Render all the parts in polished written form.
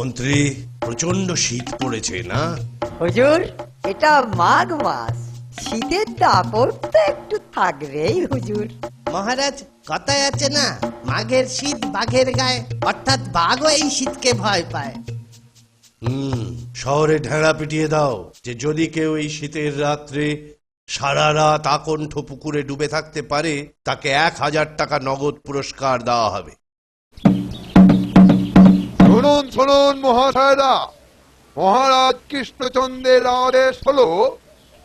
মন্ত্রী, প্রচন্ড শীত পড়েছে না? হুজুর, এটা মাঘ মাস, শীতের দাপট তো একটু থাকবেই হুজুর। মহারাজ, কথায় আছে না, মাঘের শীত বাঘের গায়ে, অর্থাৎ বাঘও এই শীতকে ভয় পায়। শহরে ঢেড়া পিটিয়ে দাও যে যদি কেউ এই শীতের রাত্রে সারা রাত আকণ্ঠ পুকুরে ডুবে থাকতে পারে তাকে 1000 টাকা নগদ পুরস্কার দেওয়া হবে। শুনুন শুনুন মহাশয়রা, মহারাজ কৃষ্ণচন্দ্রের আদেশ হলো,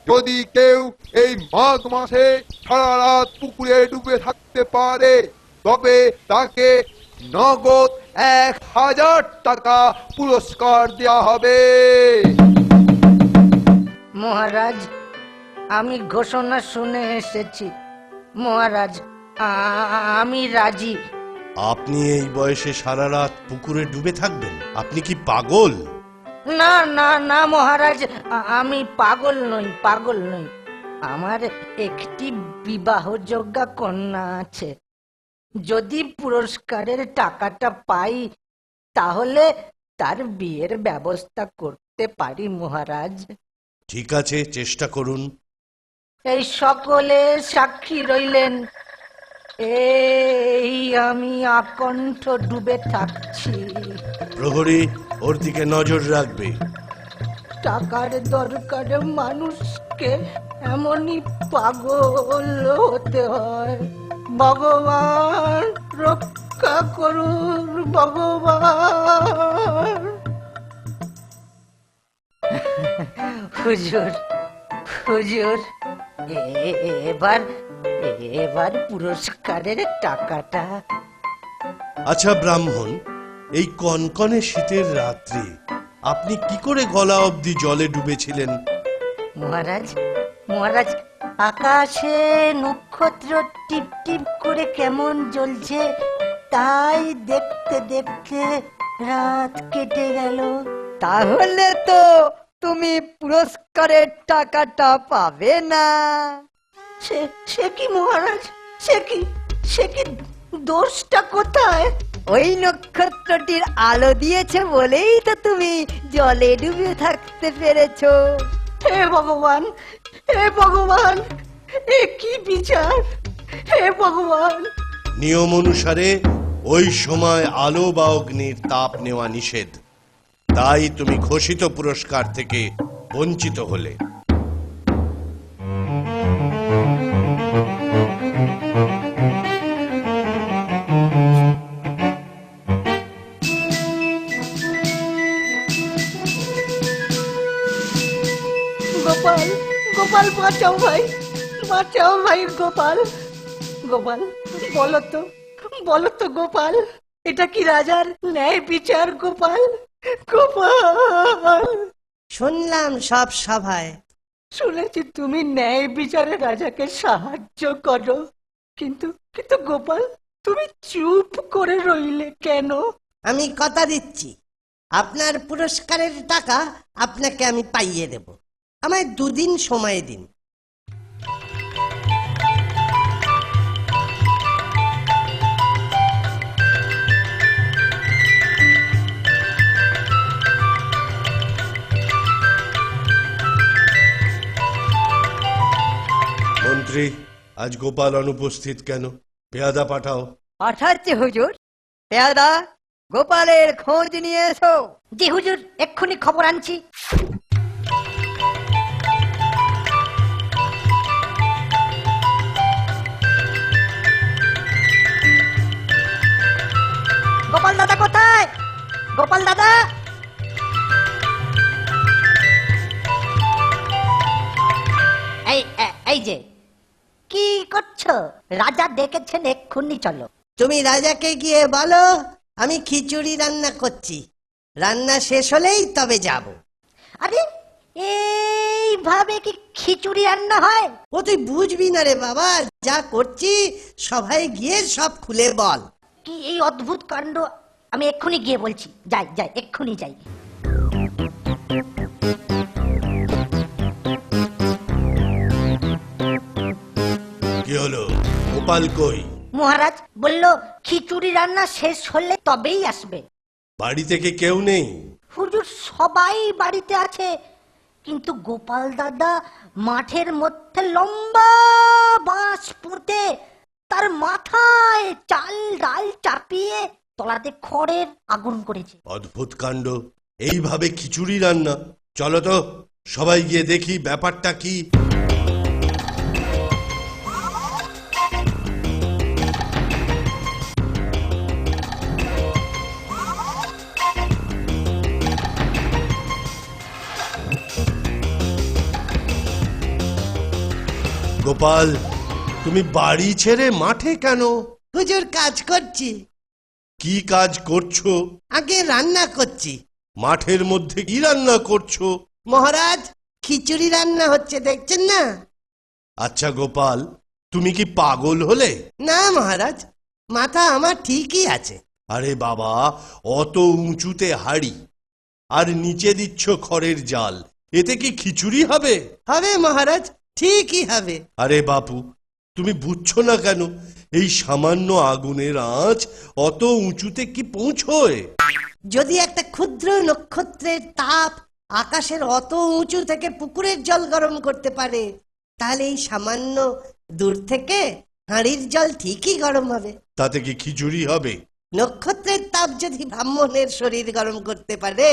যদি কেউ এই মাঘ মাসে সারা রাত পুকুরে ডুবে থাকতে পারে তবে তাকে নগদ 1000 টাকা পুরস্কার দেওয়া হবে। মহারাজ, আমি ঘোষণা শুনে এসেছি। মহারাজ, আমি রাজি। আপনি এই বয়সে সারা রাত পুকুরে ডুবে থাকবেন? আপনি কি পাগল? না না না মহারাজ, আমি পাগল নই, পাগল নই। আমার একটি বিবাহযোগ্যা কন্যা আছে। যদি পুরস্কারের টাকাটা পাই তাহলে তার বিয়ের ব্যবস্থা করতে পারি মহারাজ। ঠিক আছে, চেষ্টা করুন। এই সকলে সাক্ষী রইলেন, এই আমি আকণ্ঠ ডুবে থাকছি। প্রহরী ওর দিকে নজর রাখবে। টাকার দরকারে মানুষকে এমনই পাগল হতে হয়। ভগবান রক্ষা করুন, ভগবান। হুজুর, হুজুর, এবার এবার পুরস্কারের টাকাটা। আচ্ছা ব্রাহ্মণ, এই কনকনে শীতের রাত্রে আপনি কি করে গলা অবধি জলে ডুবেছিলেন? মহারাজ, মহারাজ, আকাশে নক্ষত্র টিপ টিপ করে কেমন জ্বলছে তাই দেখতে দেখতে রাত কেটে গেল। তাহলে তো তুমি পুরস্কারের টাকাটা পাবে না। সে কি মহারাজ, সে কি দোষটা কোথায়? ওই নক্ষত্রটির আলো দিয়েছে বলেই তো তুমি জলে ডুবে থাকতে পেরেছো। হে ভগবান, হে ভগবান, এ কি বিচার! হে ভগবান! নিয়ম অনুসারে ওই সময় আলো বা অগ্নির তাপ নেওয়া নিষেধ, তাই তুমি ঘোষিত পুরস্কার থেকে বঞ্চিত হলে। গোপাল, গোপাল, বাঁচাও ভাই, বাঁচাও ভাই। গোপাল, গোপাল, বলো তো গোপাল, এটা কি রাজার ন্যায় বিচার? গোপাল, গোপাল। শুনলাম সব সভায়। শুনেছি তুমি ন্যায় বিচারে রাজাকে সাহায্য করো, কিন্তু কিন্তু গোপাল, তুমি চুপ করে রইলে কেন? আমি কথা দিচ্ছি, আপনার পুরস্কারের টাকা আপনাকে আমি পাইয়ে দেব। আমায় 2 দিন সময় দিন। মন্ত্রী, আজ গোপাল অনুপস্থিত কেন? পেয়াদা পাঠাও। পাঠাচ্ছে হুজুর। পেয়াদা, গোপালের খোঁজ নিয়ে এসো। জি হুজুর, এক্ষুনি খবর আনছি। গোপাল দাদা কোথায়? গোপাল দাদা! এই যে, কি করছো? রাজা ডেকেছেন, এক্ষুনি চলো। তুমি রাজাকে গিয়ে বলো আমি খিচুড়ি রান্না করছি, রান্না শেষ হলেই তবে যাব। আরে, এইভাবে কি খিচুড়ি রান্না হয়? ও তুই বুঝবি না রে বাবা, যা করছি সবাই গিয়ে সব খুলে বল। কি এই অদ্ভুত কাণ্ড! আমি এক্ষুনি গিয়ে বলছি। যাই যাই, এক্ষুনি যাই। কি হলো? গোপাল কই? মহারাজ বলল খিচুড়ি রান্না শেষ হলে তবেই আসবে। বাড়ি থেকে কেউ নেই? হুজুর সবাই বাড়িতে আছে, কিন্তু গোপাল দাদা মাঠের মধ্যে লম্বা বাঁশ পুঁতে তার মাথায় চাল ডাল চাপিয়ে তলাতে খড়ের আগুন করেছে। অদ্ভুত কাণ্ড, এইভাবে খিচুড়ি রান্না? চলো তো সবাই গিয়ে দেখি ব্যাপারটা কি। গোপাল, তুমি বাড়ি ছেড়ে মাঠে কেন? হুজুর, কাজ করছি। কি কাজ করছো? আগে রান্না করছি। মাঠের মধ্যে কি রান্না করছো? মহারাজ, খিচুড়ি রান্না হচ্ছে, দেখছেন না? আচ্ছা গোপাল, তুমি কি পাগল হলে? না মহারাজ, মাথা আমার ঠিকই আছে। আরে বাবা, অত উঁচুতে হাড়ি আর নিচে দিচ্ছ খড়ের জাল, এতে কি খিচুড়ি হবে? হবে মহারাজ, ঠিকই হবে। আরে বাপু, তুমি বুঝছো না কেন? এই সামান্য আগুনের আঁচ অত উঁচুতে কি পৌঁছয়? যদি একটা ক্ষুদ্র নক্ষত্রের তাপ আকাশের অত উঁচু থেকে পুকুরের জল গরম করতে পারে, তাহলে এই সামান্য দূর থেকে হাঁড়ির জল ঠিকই গরম হবে। তাতে কি খিচুড়ি হবে? নক্ষত্রের তাপ যদি ব্রাহ্মণের শরীর গরম করতে পারে,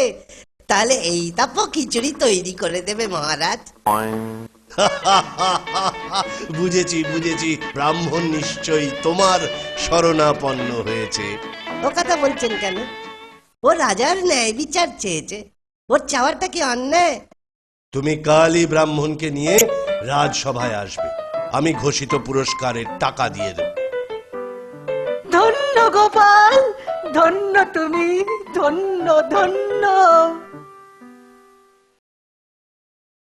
তাহলে এই তাপও খিচুড়ি তৈরি করে দেবে মহারাজ। বুঝেছি বুঝেছি, ব্রাহ্মণ নিশ্চয়ই তোমার শরণাপন্ন হয়েছে। ও কথা বলছেন কেন? ও রাজার ন্যায় বিচার চেয়েছে, ওর চাওয়ারটা কি অন্যায়? তুমি কালই ব্রাহ্মণকে নিয়ে রাজসভায় আসবে, আমি ঘোষিত পুরস্কারের টাকা দিয়ে দেব। ধন্য গোপাল, ধন্য তুমি, ধন্য ধন্য।